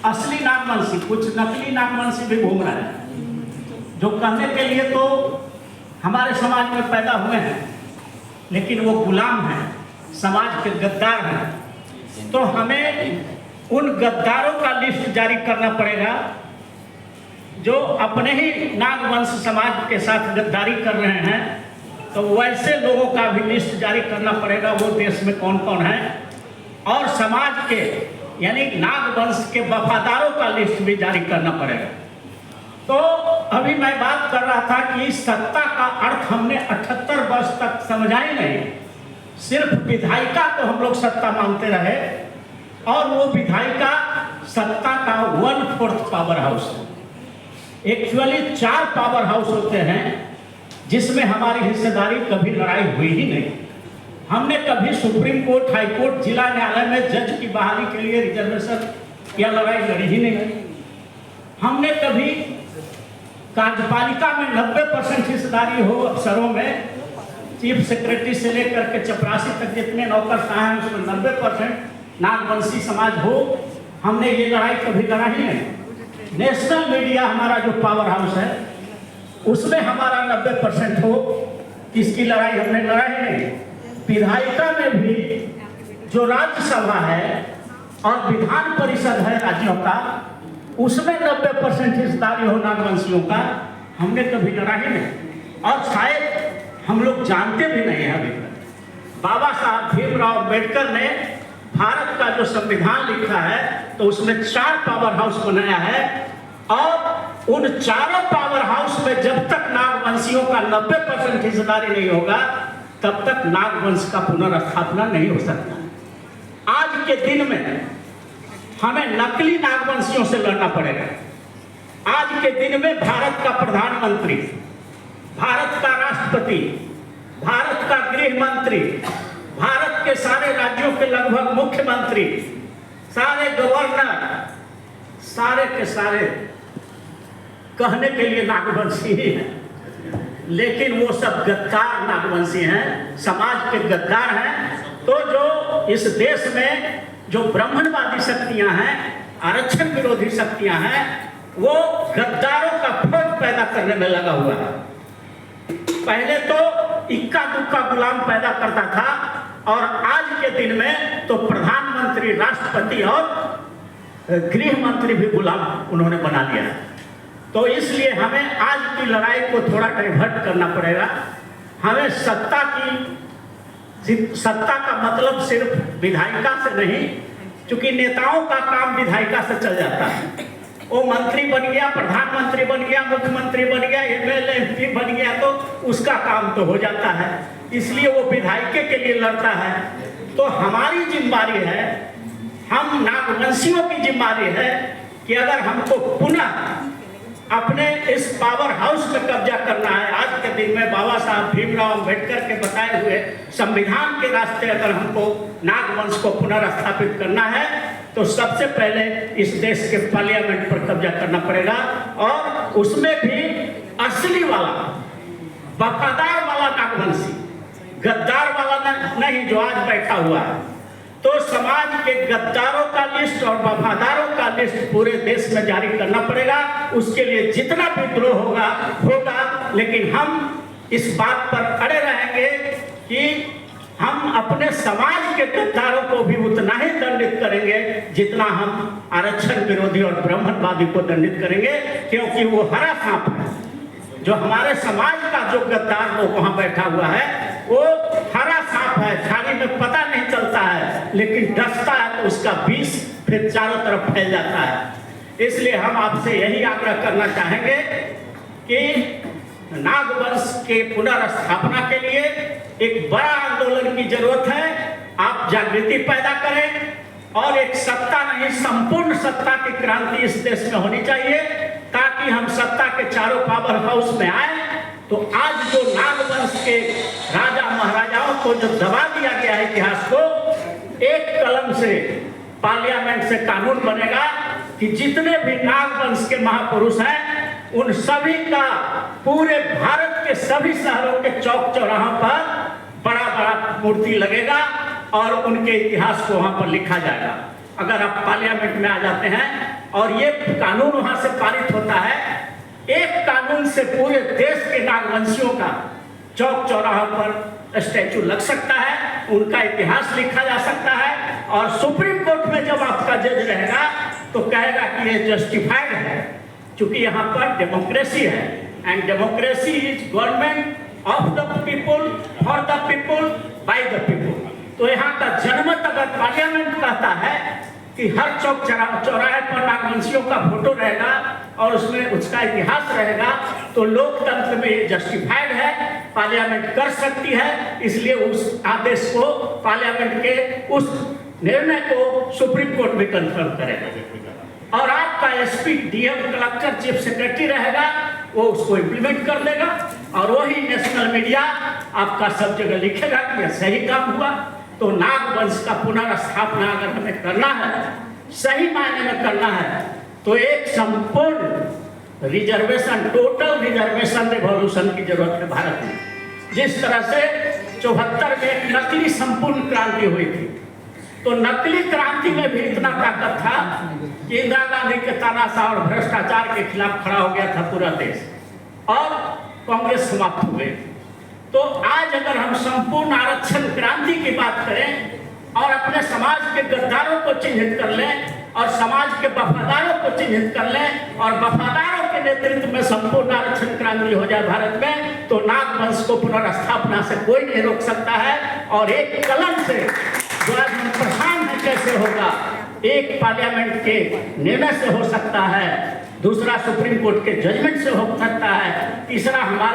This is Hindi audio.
असली नागवंशी, कुछ नकली नागवंशी भी घूम रहे हैं, जो कहने के लिए तो हमारे समाज में पैदा हुए हैं, लेकिन वो गुलाम हैं, समाज के गद्दार हैं। तो हमें उन गद्दारों का लिस्ट जारी करना पड़ेगा जो अपने ही नागवंश समाज के साथ गद्दारी कर रहे हैं। तो वैसे लोगों का भी लिस्ट जारी करना पड़ेगा, वो देश में कौन कौन है, और समाज के यानी नागवंश के वफादारों का लिस्ट भी जारी करना पड़ेगा। तो अभी मैं बात कर रहा था कि सत्ता का अर्थ हमने 78 वर्ष तक समझा ही नहीं। सिर्फ विधायिका को हम लोग सत्ता मानते रहे, और वो विधायिका सत्ता का 1/4 पावर हाउस है। एक्चुअली 4 पावर हाउस होते हैं जिसमें हमारी हिस्सेदारी कभी लड़ाई हुई ही नहीं। हमने कभी सुप्रीम कोर्ट, हाई कोर्ट, जिला न्यायालय में जज की बहाली के लिए रिजर्वेशन या लड़ाई लड़ी ही नहीं। हमने कभी कार्यपालिका में 90% हिस्सेदारी हो अफसरों में, चीफ सेक्रेटरी से लेकर के चपरासी तक जितने नौकरशाह हैं उसमें 90% नागवंशी समाज हो, हमने ये लड़ाई कभी लड़ा ही नहीं। नेशनल मीडिया हमारा जो पावर हाउस है उसमें हमारा 90% हो, इसकी लड़ाई हमने लड़ा ही नहीं। विधायिका में भी जो राज्यसभा है और विधान परिषद है राज्यों का, उसमें 90% हिस्सेदारी हो नागवंशियों का, हमने कभी लड़ा ही नहीं। और शायद हम लोग जानते भी नहीं हैं अभी तक। बाबा साहब भीमराव अम्बेडकर ने भारत का जो संविधान लिखा है तो उसमें 4 पावर हाउस बनाया है, और उन चारों पावर हाउस में जब तक नागवंशियों का 90% हिस्सेदारी नहीं होगा तब तक नागवंश का पुनर्स्थापना नहीं हो सकता। आज के दिन में हमें नकली नागवंशियों से लड़ना पड़ेगा। आज के दिन में भारत का प्रधानमंत्री, भारत का राष्ट्रपति, भारत का गृह मंत्री, भारत के सारे राज्यों के लगभग मुख्यमंत्री, सारे गवर्नर, सारे के सारे कहने के लिए नागवंशी ही हैं, लेकिन वो सब गद्दार नागवंशी हैं, समाज के गद्दार हैं। तो जो इस देश में जो ब्राह्मणवादी शक्तियां हैं, आरक्षण विरोधी शक्तियां हैं, वो गद्दारों का फौज पैदा करने में लगा हुआ है। पहले तो इक्का दुक्का गुलाम पैदा करता था, और आज के दिन में तो प्रधानमंत्री, राष्ट्रपति और गृह मंत्री भी गुलाम उन्होंने बना लिया है। तो इसलिए हमें आज की लड़ाई को थोड़ा डाइवर्ट करना पड़ेगा। हमें सत्ता का मतलब सिर्फ विधायिका से नहीं, क्योंकि नेताओं का काम विधायिका से चल जाता है। वो मंत्री बन गया, प्रधानमंत्री बन गया, मुख्यमंत्री बन गया, एमएलए एमपी बन गया, तो उसका काम तो हो जाता है, इसलिए वो विधायिका के लिए लड़ता है। तो हमारी जिम्मेदारी है, हम नागवंशियों की जिम्मेदारी है कि अगर हमको पुनः अपने इस पावर हाउस में कब्जा करना है, आज के दिन में बाबा साहब भीमराव अम्बेडकर के बताए हुए संविधान के रास्ते अगर हमको नागवंश को पुनर्स्थापित करना है, तो सबसे पहले इस देश के पार्लियामेंट पर कब्जा करना पड़ेगा, और उसमें भी असली वाला, वफादार वाला नागवंशी, गद्दार वाला नहीं जो आज बैठा हुआ है। तो समाज के गद्दारों का लिस्ट और वफादारों का लिस्ट पूरे देश में जारी करना पड़ेगा। उसके लिए जितना विद्रोह होगा, लेकिन हम इस बात पर अड़े रहेंगे कि हम अपने समाज के गद्दारों को भी उतना ही दंडित करेंगे जितना हम आरक्षण विरोधी और ब्राह्मणवादी को दंडित करेंगे, क्योंकि वो हरा सांप है। जो हमारे समाज का जो गद्दार लोग वहां बैठा हुआ है वो हरा सांप है, खाने में पता नहीं चलता है, लेकिन डसता है तो उसका विष फिर चारों तरफ फैल जाता है। इसलिए हम आपसे यही आग्रह करना चाहेंगे कि नागवंश के पुनर्स्थापना के लिए एक बड़ा आंदोलन की जरूरत है। आप जागृति पैदा करें, और एक सत्ता नहीं, संपूर्ण सत्ता की क्रांति इस देश में होनी चाहिए, ताकि हम सत्ता के चारों पावर हाउस में आए। तो आज जो नागवंश के राजा महाराजाओं को जो दबा दिया गया है इतिहास को, एक कलम से पार्लियामेंट से कानून बनेगा कि जितने भी नागवंश के महापुरुष हैं उन सभी का पूरे भारत के सभी शहरों के चौक चौराहों पर बड़ा बड़ा मूर्ति लगेगा और उनके इतिहास को वहां पर लिखा जाएगा। अगर आप पार्लियामेंट में आ जाते हैं और ये कानून वहां से पारित होता है। एक कानून से पूरे देश के नागवंशियों का चौक चौराहों पर स्टैचू लग सकता है, उनका इतिहास लिखा जा सकता है, और सुप्रीम कोर्ट में जब आपका जज रहेगा तो कहेगा कि ये जस्टिफाइड है, क्योंकि यहाँ पर डेमोक्रेसी है, and democracy is government of the people, for the people, by the people. तो यहाँ का जनमत अगर पार्लियामेंट कहता है कि हर चौक चौराहे पर नागवंशियों का फोटो रहेगा और उसमें उसका इतिहास रहेगा, तो लोकतंत्र में ये जस्टिफाइड है, पार्लियामेंट कर सकती है। इसलिए उस आदेश को, पार्लियामेंट के उस निर्णय को सुप्रीम कोर्ट भी कंफर्म करेगा, और आपका SP, DM, collector, chief secretary रहेगा, वो उसको इम्प्लीमेंट कर देगा, और वही नेशनल मीडिया आपका सब जगह लिखेगा कि यह सही काम हुआ। तो नागवंश का पुनर्स्थापना अगर हमें करना है, सही मायने में करना है, तो एक संपूर्ण रिजर्वेशन, टोटल रिजर्वेशन रिवॉल्यूशन की जरूरत है भारत में। जिस तरह से 74 में एक नकली संपूर्ण क्रांति हुई थी, तो नकली क्रांति में भी इतना ताकत था कि इंदिरा गांधी के तानाशाह और भ्रष्टाचार के खिलाफ खड़ा हो गया था पूरा देश, और कांग्रेस समाप्त हो गई। तो आज अगर हम संपूर्ण आरक्षण क्रांति की बात करें और अपने समाज के गद्दारों को चिन्हित कर लें और समाज के वफादारों को चिन्हित कर लें और वफादारों के नेतृत्व में संपूर्ण आरक्षण क्रांति हो जाए भारत में, तो नागवंश को पुनर्स्थापना से कोई नहीं रोक सकता है। और एक कलम से जो आज हम परेशान है कैसे होगा, एक पार्लियामेंट के निर्णय से हो सकता है, दूसरा सुप्रीम कोर्ट के जजमेंट से हो सकता है, तीसरा हमारा